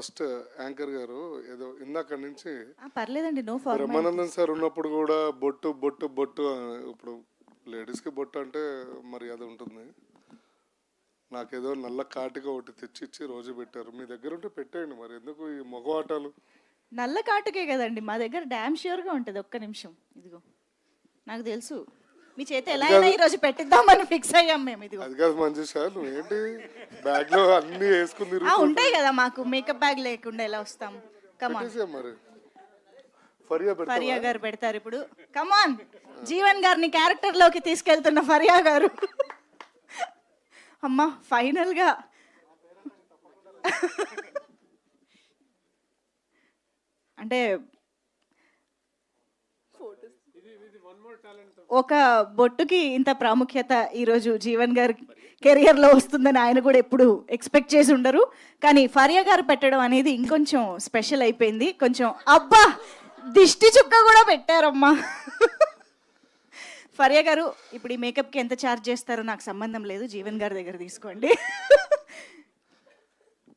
First anchor గారు ఏదో ఇందాక నుంచి పర్లేదండి, నో ఫార్మాలిటీ. బ్రహ్మానందం సార్ ఉన్నప్పుడు కూడా బొట్టు బొట్టు బొట్టు ఇప్పుడు లేడీస్కి బొట్టు అంటే మరి అది ఉంటుంది. నాకేదో నల్ల కాటిగా ఒకటి తెచ్చిచ్చి రోజు పెట్టారు. మీ దగ్గర ఉంటే పెట్టేయండి, మరి ఎందుకు ఈ మగవాటాలు? నల్ల కాటుకే కదండి మా దగ్గర, డ్యామ్ ష్యూర్గా ఉంటుంది. ఒక్క నిమిషం, ఇదిగో నాకు తెలుసు. మీ చేత ఎలా అయినా ఈరోజు పెట్టిద్దామని ఫిక్స్ అయ్యాం మేము. ఇదిగో అది కాదు మంచి సార్, నువ్వేంటి బ్యాగ్ లో అన్ని వేసుకుని ఉంటాయి కదా మాకు, మేకప్ బ్యాగ్ లేకుండా ఎలా వస్తాం? కమాన్ మరి ఫరియా గారు పెడతారు ఇప్పుడు. కమాన్, జీవన్ గారిని క్యారెక్టర్ లోకి తీసుకెళ్తున్న ఫరియా గారు. అమ్మా ఫైనల్ గా అంటే ఒక బొట్టుకి ఇంత ప్రాముఖ్యత ఈరోజు జీవన్ గారి కెరియర్లో వస్తుందని ఆయన కూడా ఎప్పుడు ఎక్స్పెక్ట్ చేసి ఉండరు. కానీ ఫరియా గారు పెట్టడం అనేది ఇంకొంచెం స్పెషల్ అయిపోయింది. కొంచెం అబ్బా దిష్టి చుక్క కూడా పెట్టారమ్మా. ఫరియా గారు ఇప్పుడు ఈ మేకప్కి ఎంత ఛార్జ్ చేస్తారో నాకు సంబంధం లేదు, జీవన్ గారి దగ్గర తీసుకోండి.